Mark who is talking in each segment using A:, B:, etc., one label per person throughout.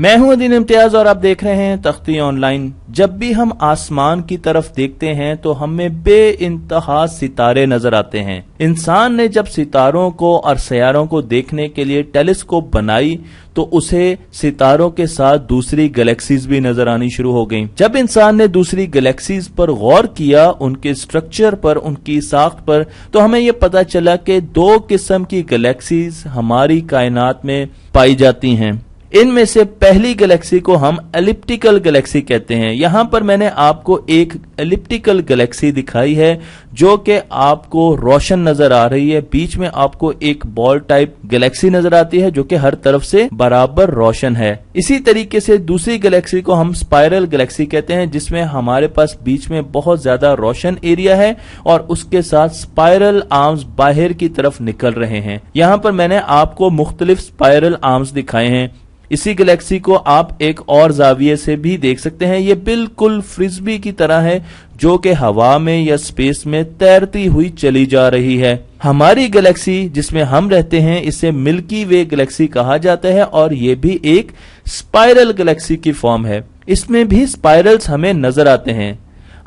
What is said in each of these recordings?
A: मैं हूं अदीन इम्तियाज और आप देख रहे हैं तख्ती ऑनलाइन। जब भी हम आसमान की तरफ देखते हैं तो हमें बेइंतहा सितारे नजर आते हैं। इंसान ने जब सितारों को और सैयारों को देखने के लिए टेलीस्कोप बनाई तो उसे सितारों के साथ दूसरी गैलेक्सीज भी नजर आनी शुरू हो गईं। जब इंसान ने दूसरी गैलेक्सीज पर गौर किया, उनके स्ट्रक्चर पर, उनकी साख्त पर, तो हमें यह पता चला कि दो किस्म की गैलेक्सीज हमारी कायनात में पाई जाती हैं। इनमें से पहली गैलेक्सी को हम एलिप्टिकल गैलेक्सी कहते हैं। यहां पर मैंने आपको एक एलिप्टिकल गैलेक्सी दिखाई है जो कि आपको रोशन नजर आ रही है। बीच में आपको एक बॉल टाइप गैलेक्सी नजर आती है जो कि हर तरफ से बराबर रोशन है। इसी तरीके से दूसरी गैलेक्सी को हम स्पाइरल गैलेक्सी कहते हैं, जिसमें हमारे पास बीच में बहुत ज्यादा रोशन एरिया है और उसके साथ स्पाइरल आर्म्स बाहर की तरफ निकल रहे हैं। यहां पर मैंने आपको मुख्तलिफ स्पाइरल आर्म्स दिखाए हैं। इसी गैलेक्सी को आप एक और जाविये से भी देख सकते हैं। ये बिल्कुल फ्रिस्बी की तरह है जो कि हवा में या स्पेस में तैरती हुई चली जा रही है। हमारी गैलेक्सी जिसमें हम रहते हैं इसे मिल्की वे गैलेक्सी कहा जाता है और ये भी एक स्पाइरल गैलेक्सी की फॉर्म है। इसमें भी स्पाइरल्स हमें नजर आते हैं।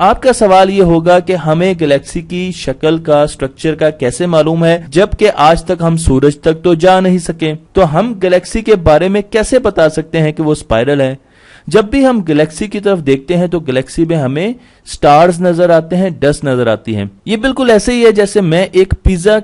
A: आपका सवाल यह होगा कि हमें गैलेक्सी की शक्ल का, स्ट्रक्चर का कैसे मालूम है, जबकि आज तक हम सूरज तक तो जा नहीं सके। तो हम गैलेक्सी के बारे में कैसे बता सकते हैं कि वो स्पाइरल है? जब भी हम गैलेक्सी की तरफ देखते हैं तो गैलेक्सी में हमें स्टार्स नजर आते हैं, डस्ट नजर आती है। ये बिल्कुल ऐसे ही है जैसे मैं एक पिज्जा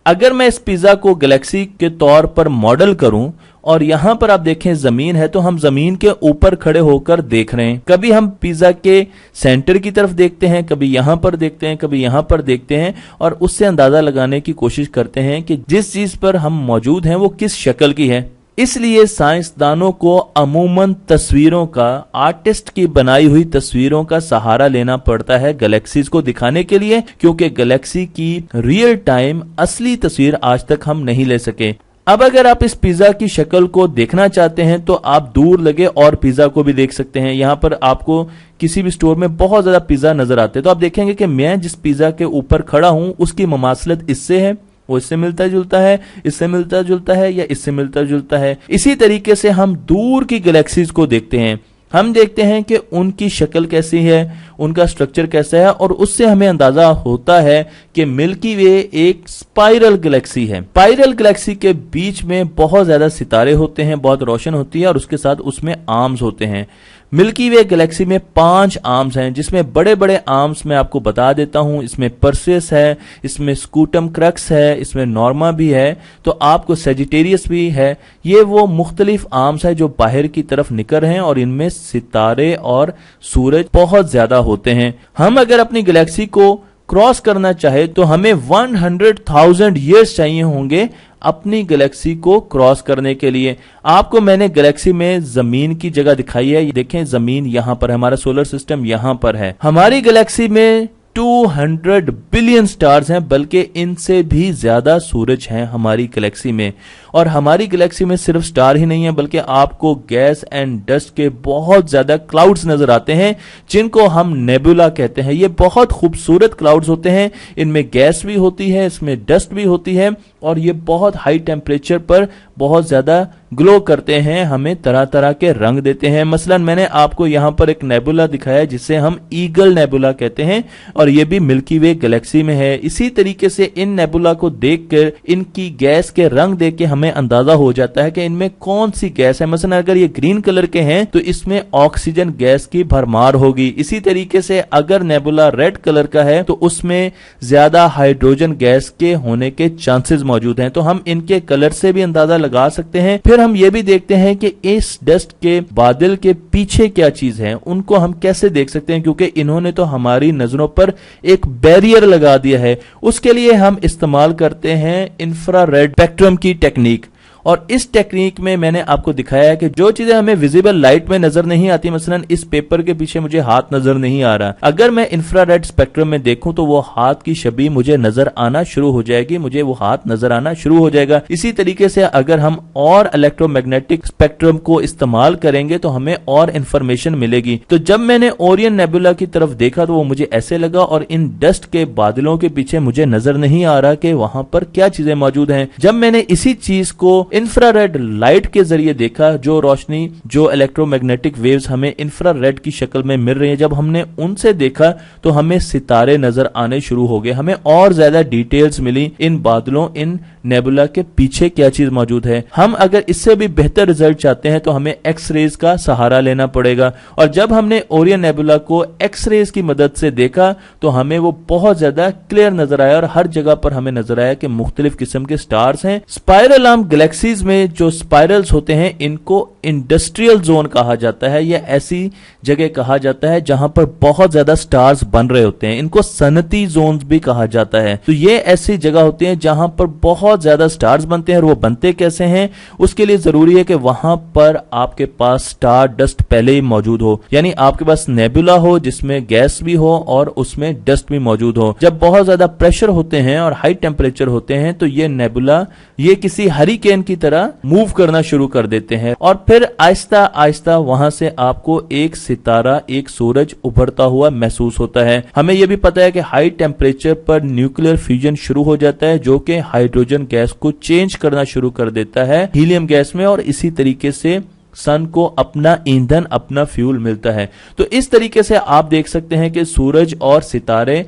A: अगर मैं इस पिज्जा को गैलेक्सी के तौर पर मॉडल करूं और यहां पर आप देखें जमीन है तो हम जमीन के ऊपर खड़े होकर देख रहे हैं। कभी हम पिज्जा के सेंटर की तरफ देखते हैं, कभी यहां पर देखते हैं, कभी यहां पर देखते हैं और उससे अंदाजा लगाने की कोशिश करते हैं कि जिस चीज पर हम मौजूद हैं वो किस शक्ल की है। इसलिए साइंसदानों को अमूमन तस्वीरों का, आर्टिस्ट की बनाई हुई तस्वीरों का सहारा लेना पड़ता है गैलेक्सीज को दिखाने के लिए, क्योंकि गैलेक्सी की रियल टाइम असली तस्वीर आज तक हम नहीं ले सके। अब अगर आप इस पिज्जा की शक्ल को देखना चाहते हैं तो आप दूर लगे और पिज्जा को भी देख सकते हैं। यहां पर आपको किसी भी स्टोर में बहुत ज्यादा पिज्जा नजर आते हैं तो आप देखेंगे कि मैं जिस पिज्जा के ऊपर खड़ा हूं उसकी ममासलत इससे है, वो इससे मिलता जुलता है, इससे मिलता जुलता है या इससे मिलता जुलता है। इसी तरीके से हम दूर की गैलेक्सीज को देखते हैं। हम देखते हैं कि उनकी शक्ल कैसी है, उनका स्ट्रक्चर कैसा है और उससे हमें अंदाजा होता है कि मिल्की वे एक स्पाइरल गैलेक्सी है। स्पाइरल गैलेक्सी के बीच में बहुत ज्यादा सितारे होते हैं, बहुत रोशन होती है और उसके साथ उसमें आर्म्स होते हैं। मिल्की वे गैलेक्सी में 5 आर्म्स हैं, जिसमें बड़े बड़े आर्म्स मैं आपको बता देता हूं। इसमें परसेस है, इसमें स्कूटम क्रक्स है, इसमें नॉर्मा भी है, तो आपको सेजिटेरियस भी है। ये वो मुख्तलिफ आर्म्स है जो बाहर की तरफ निकल रहे हैं और इनमें सितारे और सूरज बहुत ज्यादा होते हैं। हम अगर अपनी गैलेक्सी को क्रॉस करना चाहे तो हमें 100,000 ईयर्स चाहिए होंगे अपनी गैलेक्सी को क्रॉस करने के लिए। आपको मैंने गैलेक्सी में जमीन की जगह दिखाई है। देखें जमीन यहां पर है, हमारा सोलर सिस्टम यहां पर है। हमारी गैलेक्सी में 200 बिलियन स्टार्स हैं, बल्कि इनसे भी ज्यादा सूरज हैं हमारी गैलेक्सी में। और हमारी गैलेक्सी में सिर्फ स्टार ही नहीं है बल्कि आपको गैस एंड डस्ट के बहुत ज्यादा क्लाउड्स नजर आते हैं जिनको हम नेबुला कहते हैं। ये बहुत खूबसूरत क्लाउड्स होते हैं, इनमें गैस भी होती है, इसमें डस्ट भी होती है और ये बहुत हाई टेम्परेचर पर बहुत ज्यादा ग्लो करते हैं, हमें तरह तरह के रंग देते हैं। मसलन मैंने आपको यहां पर एक नेबुला दिखाया जिसे हम ईगल नेबुला कहते हैं और ये भी मिल्की वे गैलेक्सी में है। इसी तरीके से इन नेबुला को देखकर, इनकी गैस के रंग देख के हमें अंदाजा हो जाता है कि इनमें कौन सी गैस है। मसलन अगर ये ग्रीन कलर के हैं तो इसमें ऑक्सीजन गैस की भरमार होगी। इसी तरीके से अगर नेबुला रेड कलर का है तो उसमें ज्यादा हाइड्रोजन गैस के होने के चांसेस मौजूद हैं। तो हम इनके कलर से भी अंदाजा लगा सकते हैं। फिर हम ये भी देखते हैं कि इस डस्ट के बादल के पीछे क्या चीज है, उनको हम कैसे देख सकते हैं, क्योंकि इन्होंने तो हमारी नजरों पर एक बैरियर लगा दिया है। उसके लिए हम इस्तेमाल करते हैं इंफ्रारेड स्पेक्ट्रम की टेक्निक। और इस टेक्निक में मैंने आपको दिखाया है कि जो चीजें हमें विजिबल लाइट में नजर नहीं आती, मसलन इस पेपर के पीछे मुझे हाथ नजर नहीं आ रहा, अगर मैं इंफ्रारेड स्पेक्ट्रम में देखूं तो वो हाथ की छवि मुझे नजर आना शुरू हो जाएगी, मुझे वो हाथ नजर आना शुरू हो जाएगा। इसी तरीके से अगर हम और इलेक्ट्रोमैग्नेटिक स्पेक्ट्रम को इस्तेमाल करेंगे तो हमें और इंफॉर्मेशन मिलेगी। तो जब मैंने ओरियन नेबुला की तरफ देखा तो वो मुझे ऐसे लगा और इन डस्ट के बादलों के पीछे मुझे नजर नहीं आ रहा कि वहां पर क्या चीजें मौजूद हैं। जब मैंने इसी चीज को इंफ्रारेड लाइट के जरिए देखा, जो रोशनी, जो इलेक्ट्रोमैग्नेटिक वेव्स हमें इंफ्रारेड की शक्ल में मिल रही है, जब हमने उनसे देखा तो हमें सितारे नजर आने शुरू हो गए। हमें और ज्यादा डिटेल्स मिली इन बादलों, इन नेबुला के पीछे क्या चीज मौजूद है। हम अगर इससे भी बेहतर रिजल्ट चाहते हैं तो हमें एक्स रेज का सहारा लेना पड़ेगा। और जब हमने ओरियन नेबुला को एक्स रेज की मदद से देखा तो हमें वो बहुत ज्यादा क्लियर नजर आया और हर जगह पर हमें नजर आया कि मुख्तलिफ किस्म के स्टार्स हैं। स्पाइरल आर्म गैलेक्सीज में जो स्पाइरल्स होते हैं इनको इंडस्ट्रियल जोन कहा जाता है, या ऐसी जगह कहा जाता है जहां पर बहुत ज्यादा स्टार्स बन रहे होते हैं। इनको सनती जोन्स भी कहा जाता है। तो ये ऐसी जगह होती है जहां पर बहुत ज्यादा स्टार्स बनते हैं। और वो बनते कैसे हैं, उसके लिए जरूरी है कि वहां पर आपके पास स्टार डस्ट पहले ही मौजूद हो, यानी आपके पास नेबुला हो जिसमें गैस भी हो और उसमें डस्ट भी मौजूद हो। जब बहुत ज्यादा प्रेशर होते हैं और हाई टेम्परेचर होते हैं तो ये नेबुला ये किसी हरिकेन की तरह मूव करना शुरू कर देते हैं और फिर आहिस्ता आहिस्ता वहां से आपको एक सितारा, एक सूरज उभरता हुआ महसूस होता है। हमें यह भी पता है कि हाई टेम्परेचर पर न्यूक्लियर फ्यूजन शुरू हो जाता है जो कि हाइड्रोजन गैस को चेंज करना शुरू कर देता है हीलियम गैस में, और इसी तरीके से सन को अपना ईंधन, अपना फ्यूल मिलता है। तो इस तरीके से आप देख सकते हैं कि सूरज और सितारे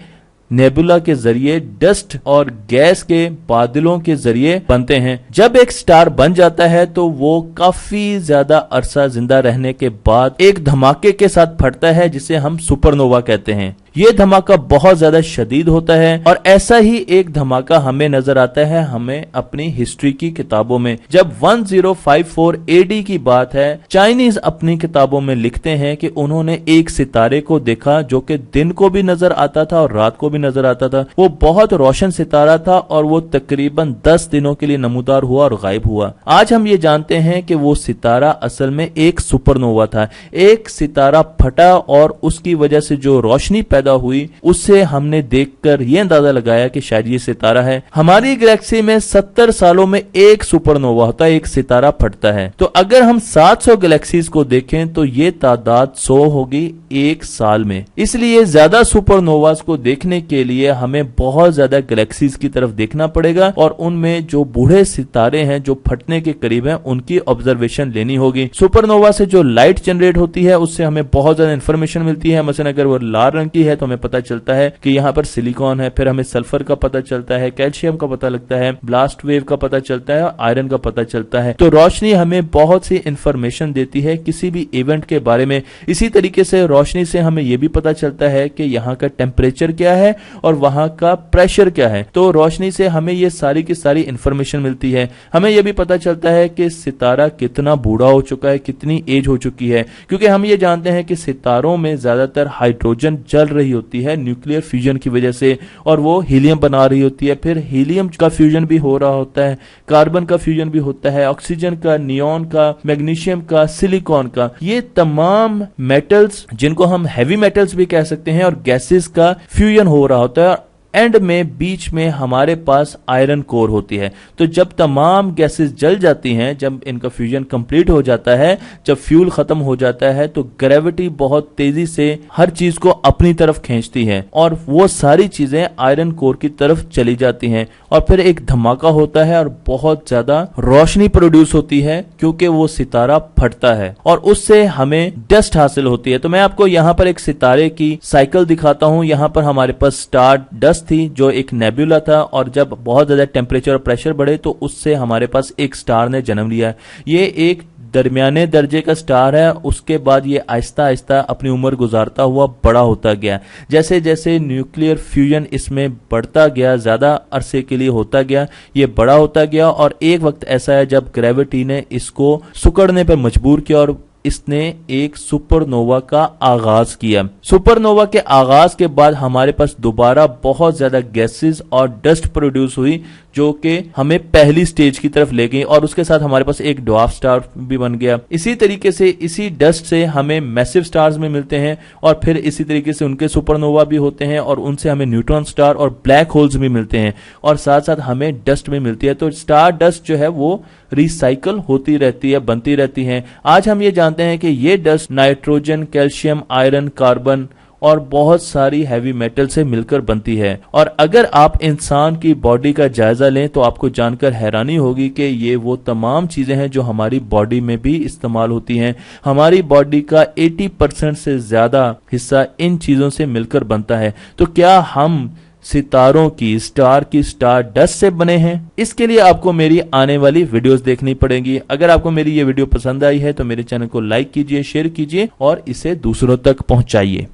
A: नेबुला के जरिए, डस्ट और गैस के बादलों के जरिए बनते हैं। जब एक स्टार बन जाता है तो वो काफी ज्यादा अरसा जिंदा रहने के बाद एक धमाके के साथ फटता है जिसे हम सुपरनोवा कहते हैं। ये धमाका बहुत ज्यादा शदीद होता है और ऐसा ही एक धमाका हमें नजर आता है हमें अपनी हिस्ट्री की किताबों में। जब 1054 AD की बात है, चाइनीज अपनी किताबों में लिखते हैं कि उन्होंने एक सितारे को देखा जो कि दिन को भी नजर आता था और रात को भी नजर आता था। वो बहुत रोशन सितारा था और वो तकरीबन 10 दिनों के लिए नमूदार हुआ और गायब हुआ। आज हम ये जानते हैं कि वो सितारा असल में एक सुपरनोवा था। एक सितारा फटा और उसकी वजह से जो रोशनी पैदा हुई उससे हमने देखकर यह अंदाजा लगाया कि शायद ये सितारा है। हमारी गैलेक्सी में 70 सालों में एक सुपरनोवा होता है, एक सितारा फटता है। तो अगर हम 700 गैलेक्सीज को देखें तो ये तादाद 100 होगी एक साल में। इसलिए ज्यादा सुपरनोवास को देखने के लिए हमें बहुत ज्यादा गैलेक्सीज की तरफ देखना पड़ेगा और उनमें जो बूढ़े सितारे हैं जो फटने के करीब हैं उनकी ऑब्जर्वेशन लेनी होगी। सुपरनोवा से जो लाइट जनरेट होती है उससे हमें बहुत ज्यादा इंफॉर्मेशन मिलती है। मसलन अगर वो लाल रंग की है तो हमें पता चलता है कि यहाँ पर सिलिकॉन है, फिर हमें सल्फर का पता चलता है, कैल्शियम का पता लगता है, ब्लास्ट वेव का पता चलता है, आयरन का पता चलता है। तो रोशनी हमें बहुत सी इंफॉर्मेशन देती है किसी भी इवेंट के बारे में। इसी तरीके से रोशनी से हमें यह भी पता चलता है कि यहाँ का टेम्परेचर क्या है और वहां का प्रेशर क्या है। तो रोशनी से हमें ये सारी की सारी इंफॉर्मेशन मिलती है। हमें यह भी पता चलता है कि सितारा कितना बूढ़ा हो चुका है, कितनी एज हो चुकी है, क्योंकि हम ये जानते हैं कि सितारों में ज्यादातर हाइड्रोजन जल रही होती है न्यूक्लियर फ्यूजन की वजह से और वो हीलियम बना रही होती है। फिर हीलियम का फ्यूजन भी हो रहा होता है, कार्बन का फ्यूजन भी होता है, ऑक्सीजन का, नियॉन का, मैग्नीशियम का, सिलिकॉन का। ये तमाम मेटल्स जिनको हम हैवी मेटल्स भी कह सकते हैं और गैसेस का फ्यूजन हो रहा होता है। एंड में बीच में हमारे पास आयरन कोर होती है। तो जब तमाम गैसेस जल जाती हैं, जब इनका फ्यूजन कंप्लीट हो जाता है, जब फ्यूल खत्म हो जाता है तो ग्रेविटी बहुत तेजी से हर चीज को अपनी तरफ खींचती है और वो सारी चीजें आयरन कोर की तरफ चली जाती हैं और फिर एक धमाका होता है और बहुत ज्यादा रोशनी प्रोड्यूस होती है क्योंकि वो सितारा फटता है और उससे हमें डस्ट हासिल होती है। तो मैं आपको यहाँ पर एक सितारे की साइकिल दिखाता हूँ। यहाँ पर हमारे पास स्टार डस्ट थी जो एक नेबुला था और जब बहुत ज्यादा टेम्परेचर और प्रेशर बढ़े तो उससे हमारे पास एक स्टार ने जन्म लिया। ये एक दरमियाने दर्जे का स्टार है। उसके बाद ये आहिस्ता आहिस्ता अपनी उम्र गुजारता हुआ बड़ा होता गया। जैसे जैसे न्यूक्लियर फ्यूजन इसमें बढ़ता गया, ज्यादा अरसे के लिए होता गया, ये बड़ा होता गया और एक वक्त ऐसा है जब ग्रेविटी ने इसको सिकुड़ने पर मजबूर किया और इसने एक सुपरनोवा का आगाज किया। सुपरनोवा के आगाज के बाद हमारे पास दोबारा बहुत ज्यादा गैसेस और डस्ट प्रोड्यूस हुई जो कि हमें पहली स्टेज की तरफ ले गई और उसके साथ हमारे पास एक ड्वार्फ स्टार भी बन गया। इसी तरीके से इसी डस्ट से हमें मैसिव स्टार्स में मिलते हैं और फिर इसी तरीके से उनके सुपरनोवा भी होते हैं और उनसे हमें न्यूट्रॉन स्टार और ब्लैक होल्स भी मिलते हैं और साथ साथ हमें डस्ट भी मिलती है। तो स्टार डस्ट जो है वो रिसाइकल होती रहती है, बनती रहती है। आज हम ये जानते हैं कि ये dust nitrogen, calcium, iron, carbon और बहुत सारी हैवी मेटल से मिलकर बनती है। और अगर आप इंसान की बॉडी का जायजा लें तो आपको जानकर हैरानी होगी कि ये वो तमाम चीजें हैं जो हमारी बॉडी में भी इस्तेमाल होती हैं। हमारी बॉडी का 80% से ज्यादा हिस्सा इन चीजों से मिलकर बनता है। तो क्या हम सितारों की स्टार डस्ट से बने हैं? इसके लिए आपको मेरी आने वाली वीडियोस देखनी पड़ेंगी। अगर आपको मेरी ये वीडियो पसंद आई है तो मेरे चैनल को लाइक कीजिए, शेयर कीजिए और इसे दूसरों तक पहुंचाइए।